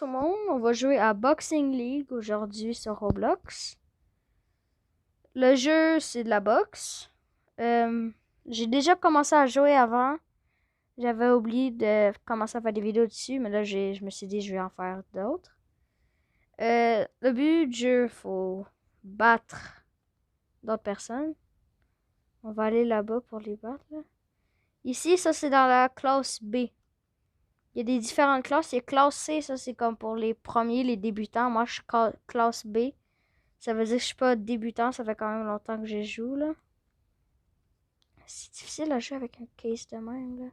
tout le monde, on va jouer à Boxing League aujourd'hui sur Roblox. Le jeu, c'est de la boxe. J'ai déjà commencé à jouer avant. J'avais oublié de commencer à faire des vidéos dessus, mais là, je me suis dit je vais en faire d'autres. Le but du jeu, faut battre d'autres personnes. On va aller là-bas pour les battre. Là. Ici, ça, c'est dans la classe B. Il y a des différentes classes. Il y a classe C, ça c'est comme pour les premiers, les débutants. Moi, je suis classe B. Ça veut dire que je suis pas débutant. Ça fait quand même longtemps que je joue, là. C'est difficile à jouer avec un case de même, là.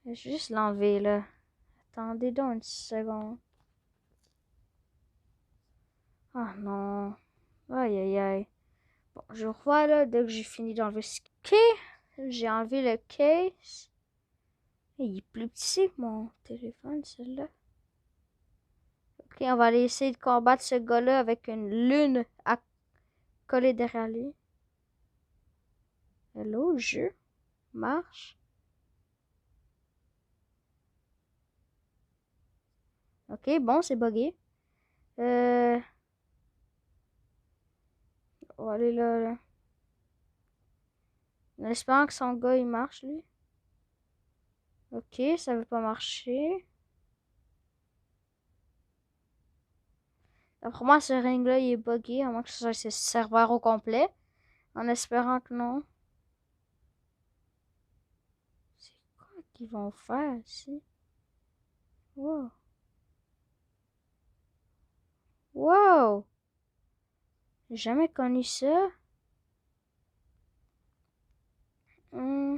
Je vais juste l'enlever, là. Attendez donc une seconde. Ah non. Aïe, aïe, aïe. Bon, je revois, là, dès que j'ai fini d'enlever ce case. J'ai enlevé le case. Il est plus petit que mon téléphone, celui-là. Ok, on va aller essayer de combattre ce gars-là avec une lune à coller derrière lui. Hello, jeu. Marche. Ok, bon, c'est buggé. On va aller là, là. En espérant que son gars, il marche, lui. Ok, ça veut pas marcher. D'après moi, ce ring-là, il est buggé, à moins que ce soit ce serveur au complet. En espérant que non. C'est quoi qu'ils vont faire ici? Wow. Wow! J'ai jamais connu ça. Hmm.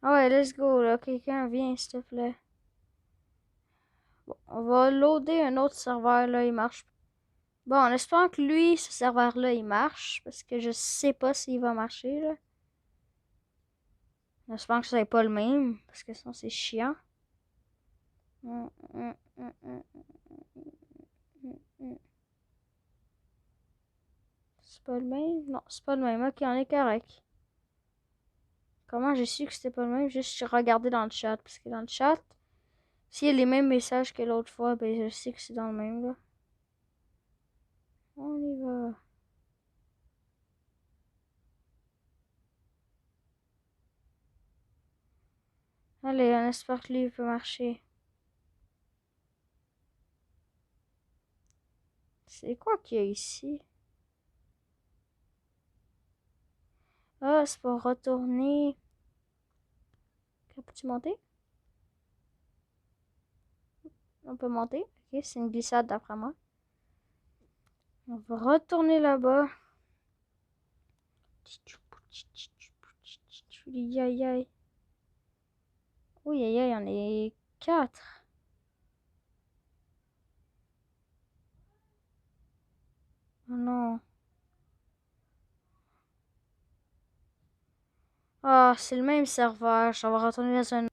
Ah ouais, let's go, là. Quelqu'un vient, s'il te plaît. Bon, on va loader un autre serveur, là. Il marche. Bon, en espérant que lui, ce serveur-là, il marche. Parce que je sais pas s'il va marcher, là. J'espère que ce n'est pas le même. Parce que sinon, c'est chiant. C'est pas le même? Non, c'est pas le même. Ok, on est correct. Comment j'ai su que c'était pas le même? Juste regarder dans le chat. Parce que dans le chat, s'il y a les mêmes messages que l'autre fois, ben je sais que c'est dans le même, là. On y va. Allez, on espère que lui peut marcher. C'est quoi qu'il y a ici? Ah, c'est pour retourner. Peux-tu monter? On peut monter? Ok, c'est une glissade d'après moi. On va retourner là-bas. Aïe aïe aïe. Oui, aïe aïe, on est 4. Oh non. Ah, c'est le même serveur. Je vais retourner dans un...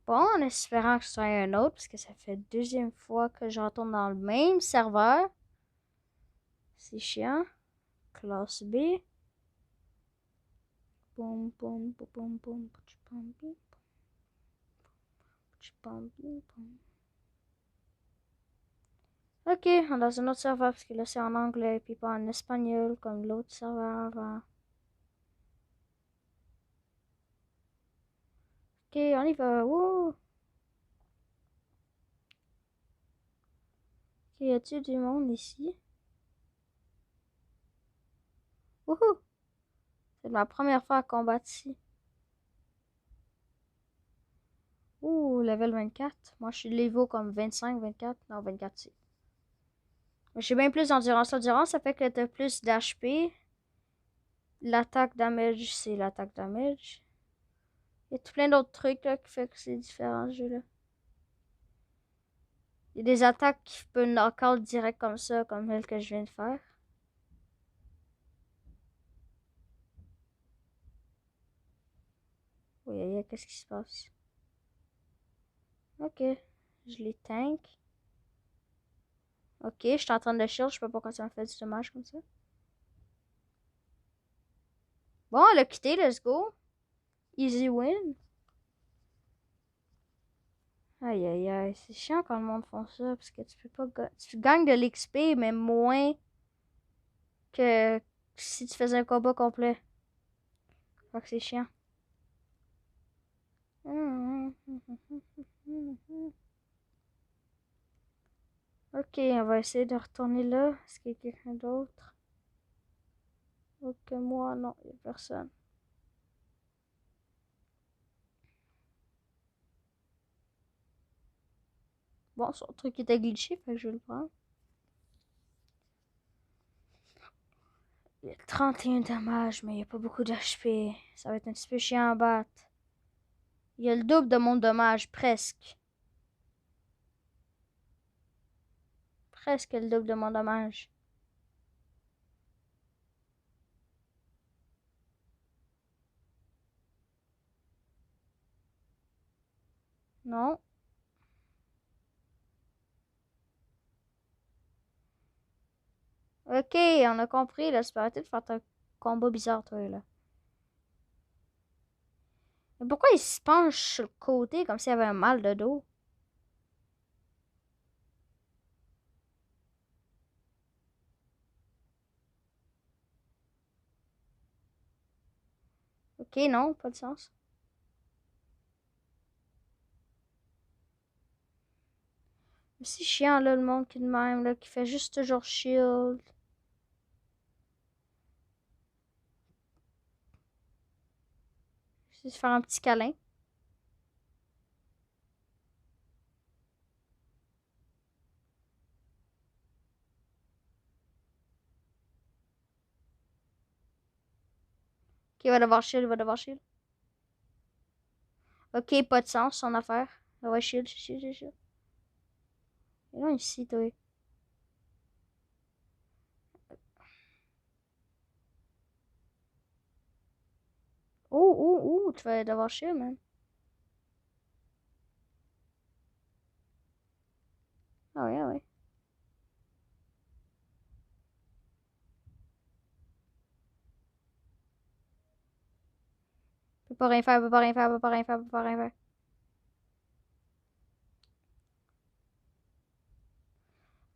Bon, en espérant que ce soit un autre, parce que ça fait deuxième fois que je retourne dans le même serveur. C'est chiant. Classe B. Boum, boum, boum, boum, boum, boum, boum, boum, boum. Ok, on est dans un autre serveur, parce que là c'est en anglais, puis pas en espagnol, comme l'autre serveur avant. Ok, on y va. Wouh! Ok, y a-t-il du monde ici? Wouhou! C'est ma première fois à combattre ici. Ouh, level 24. Moi, je suis niveau comme 25, 24. Non, 24, c'est. J'ai bien plus d'endurance. L'endurance, ça fait que t'as plus d'HP. L'attaque damage, c'est l'attaque damage. Il y a tout plein d'autres trucs là, qui fait que c'est différent ce jeu-là. Il y a des attaques qui peuvent knock-out direct comme ça, comme celle que je viens de faire. Oui, qu'est-ce qui se passe? Ok, je les tank. Ok, je suis en train de shield, je sais pas pourquoi ça me fait du dommage comme ça. Bon, elle a quitté, let's go. Easy win. Aïe aïe aïe, c'est chiant quand le monde font ça parce que tu peux pas tu gagnes de l'XP mais moins que si tu faisais un combat complet. Fait que c'est chiant. Ok, on va essayer de retourner là. Est-ce qu'il y a quelqu'un d'autre? Ok, moi, non, il n'y a personne. Bon, son truc était glitché, fait que je vais le prendre. Il y a 31 dommages, mais il n'y a pas beaucoup d'HP. Ça va être un petit peu chiant à battre. Il y a le double de mon dommage, presque. Presque le double de mon dommage. Non. Ok, on a compris, là. C'est pas arrêter de faire un combat bizarre, toi, là. Mais pourquoi il se penche sur le côté comme s'il avait un mal de dos? Ok, non, pas de sens. Mais c'est chiant, là, le monde qui est de même, là, qui fait juste toujours shield. Juste faire un petit câlin. Ok, il va devoir shield, il va devoir shield. Ok, pas de sens, son affaire. Ah ouais, shield, shield, shield, shield. Et là, ici, toi. Oh, tu vas devoir shield, man. Ah ouais, ah ouais. Peut pas rien faire, peut pas rien faire, peut pas rien faire, peut pas rien faire.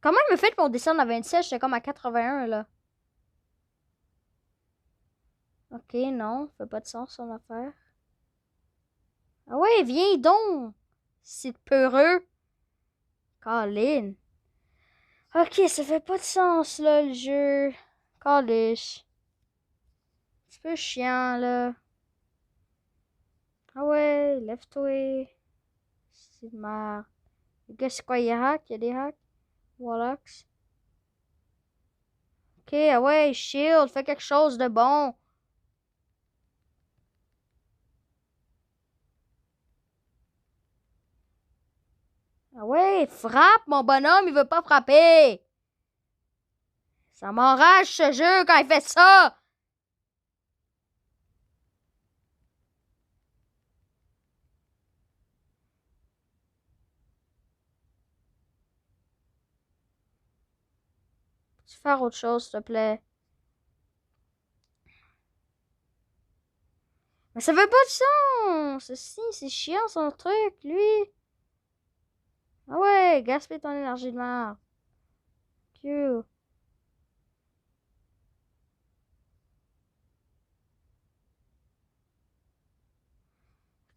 Comment il me fait pour descendre à 27? J'étais comme à 81, là. Ok, non, ça fait pas de sens, son affaire. Ah ouais, viens donc! C'est peureux. Colin. Ok, ça fait pas de sens, là, le jeu. Calice. C'est un peu chiant, là. Ah ouais, lève-toi. C'est de merde. Les gars, c'est quoi, il y a hack? Il y a des hacks? Warlocks. Ok, ah ouais, shield, fais quelque chose de bon. Ah ouais, frappe, mon bonhomme, il veut pas frapper. Ça m'enrage, ce jeu, quand il fait ça. Peux-tu faire autre chose, s'il te plaît? Mais ça fait pas de sens. Si, c'est chiant, son truc, lui. Ah ouais, gaspille ton énergie de merde. Q.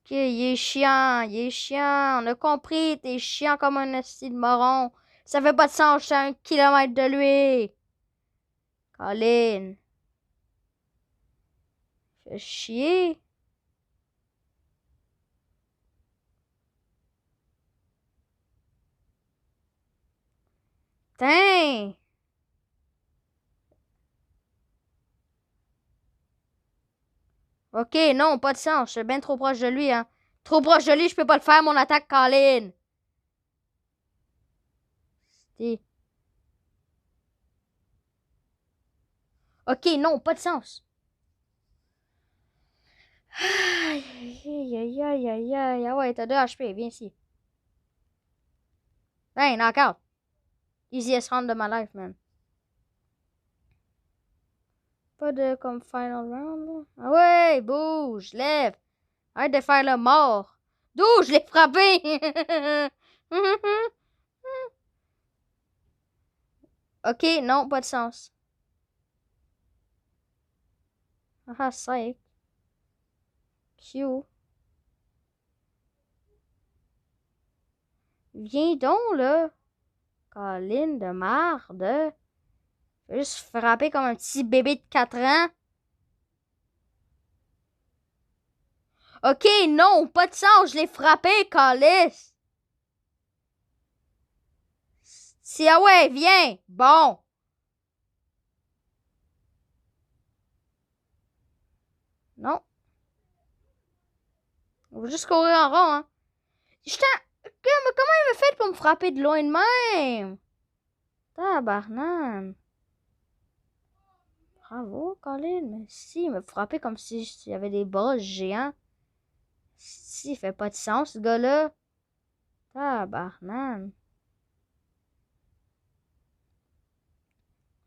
Ok, il est chiant, il est chiant. On a compris, t'es chiant comme un esti de moron. Ça fait pas de sens, je suis à 1 kilomètre de lui. Colin. Fait chier. Tain. Ok, non, pas de sens. Je suis bien trop proche de lui, hein. Trop proche de lui, je peux pas le faire, mon attaque, Colin. C'était- Ok, non, pas de sens. Aïe, aïe, aïe, aïe, aïe, aïe. Ah ouais, t'as 2 HP, viens ici. Hey, knockout. Easiest round de ma life, man. Pas de comme final round, là. Ah ouais, bouge, lève. Arrête de faire le mort. D'où je l'ai frappé? Ok, non, pas de sens. Ah, 5. Q. Viens donc, là. Colline de marde. Fais juste frapper comme un petit bébé de 4 ans. Ok, non, pas de sens, je l'ai frappé, calice. Si, ah ouais, viens. Bon. Non. On va juste courir en rond, hein. J'étais... Comment il me fait pour me frapper de loin de même? Tabarnane. Bravo, Colin. Mais si, il me frappait comme si il y avait des bras géants. Si, il fait pas de sens, ce gars-là. Tabarnane.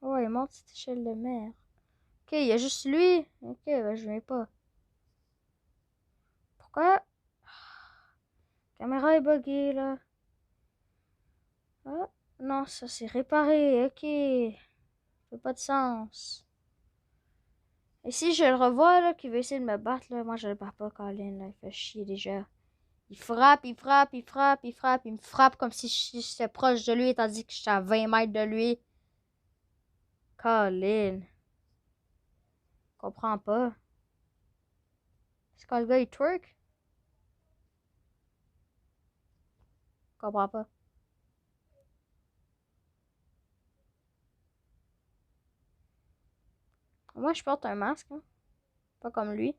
Oh, il monte cette échelle de mer. Ok, il y a juste lui. Ok, ben je viens pas. Pourquoi? La caméra est buggée, là. Ah, non, ça c'est réparé. Ok. Ça fait pas de sens. Et si je le revois, là, qui veut essayer de me battre, là, moi je le bats pas, Colin, là. Il fait chier déjà. Il frappe, il frappe, il frappe, il frappe. Il me frappe comme si j'étais proche de lui, tandis que j'étais à 20 mètres de lui. Colin. Comprends pas. C'est quand le gars il twerk? Comprends pas. Moi je porte un masque, hein. Pas comme lui.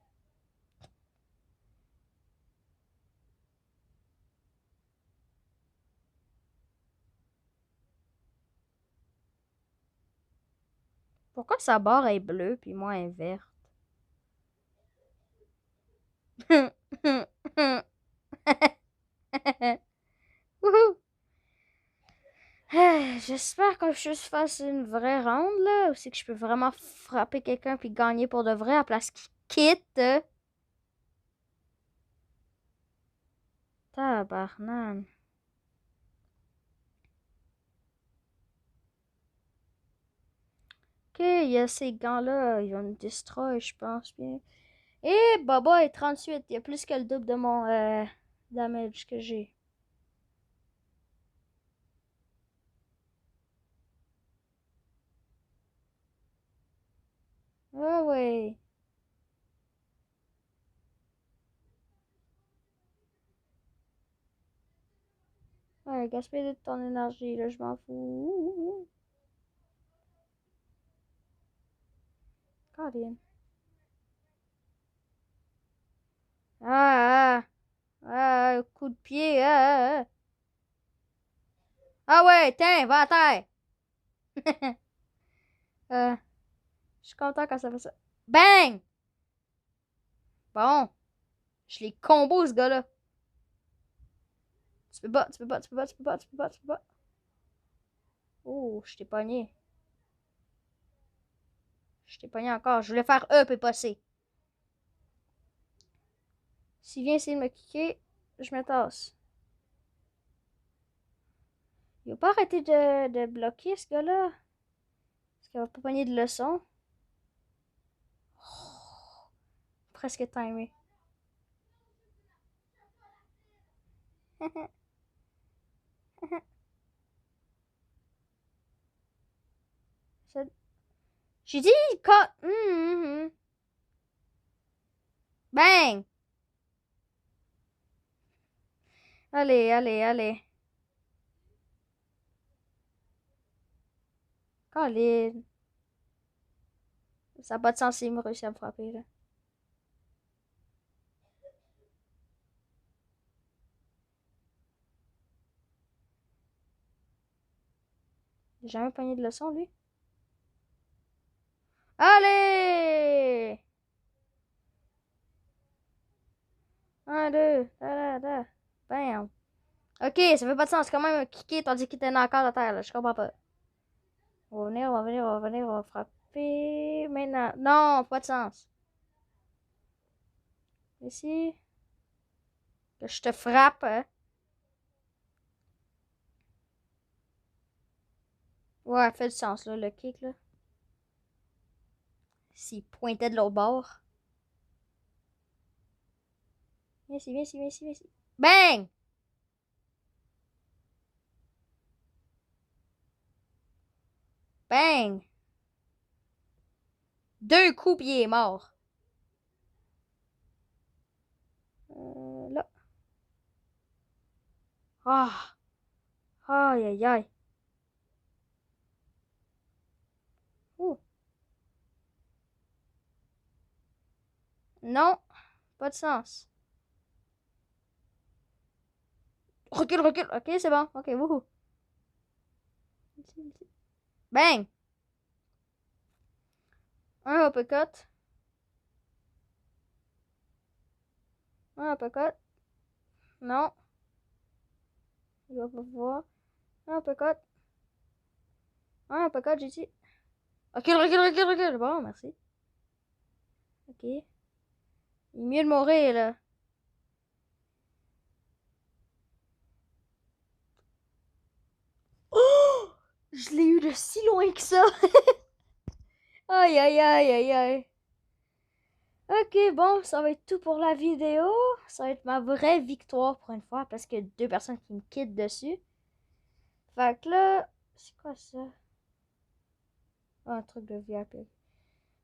Pourquoi sa barre est bleue puis moi elle est verte? Wouhou! J'espère que je fasse une vraie ronde, là. Ou c'est que je peux vraiment frapper quelqu'un puis gagner pour de vrai à la place qu'il quitte. Tabarnane. Ok, il y a ces gants-là. Ils vont me destroy, je pense bien. Et Baba est 38. Il y a plus que le double de mon damage que j'ai. Ah ouais. Ouais, gaspiller de ton énergie, là, je m'en fous. Caroline. Ah, ah, ah, coup de pied, ah, ah. Ah ouais, tiens, va à terre. euh, je suis content quand ça fait ça. Bang! Bon, je les combo, ce gars-là. Tu peux pas, tu peux pas, tu peux pas, tu peux pas, tu peux pas, tu peux pas. Oh, je t'ai pogné. Je t'ai pogné encore. Je voulais faire up et passer. S'il vient essayer de me kicker, je me tasse. Il va pas arrêter de bloquer, ce gars-là. Parce qu'il va pas pogner de leçons. Oh, presque timé. J'ai dit, Bang! Allez, allez, allez. Colin. Ça n'a pas de sens s'il me réussit à me frapper, là. Il a jamais pogné de leçon, lui. Allez! Un, deux, da, da, da. Bam. Ok, ça fait pas de sens. Quand même kicker tandis qu'il était encore à terre, là. Je comprends pas. On va venir, on va venir, on va venir, on va frapper. Maintenant. Non, pas de sens. Ici. Que je te frappe, hein? Ouais, fait du sens, là, le kick, là. S'il pointait de l'autre bord. Viens ici, viens ici, viens ici, viens ici. Bang! Bang! 2 coups, puis il est mort. Là. Ah! Aïe, aïe, aïe. Ouh. Non, pas de sens. Recule, recule. Ok, c'est bon. Ok, wouhou. Bang! Un uppercut. Un uppercut. Non. Il va pas pouvoir. Un uppercut. Un uppercut, j'ai dit. Recule, recule, recule, recule. Bon, merci. Ok. Il est mieux de mourir, là. Oh! Je l'ai eu de si loin que ça. Aïe, aïe, aïe, aïe, aïe. Ok, bon, ça va être tout pour la vidéo. Ça va être ma vraie victoire pour une fois parce que 2 personnes qui me quittent dessus. Fait que là, c'est quoi ça? Ah, un truc de VIP.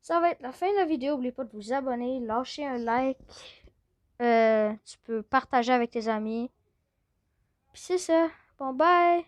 Ça va être la fin de la vidéo. N'oubliez pas de vous abonner, lâcher un like. Tu peux partager avec tes amis. Puis c'est ça. Bon, bye!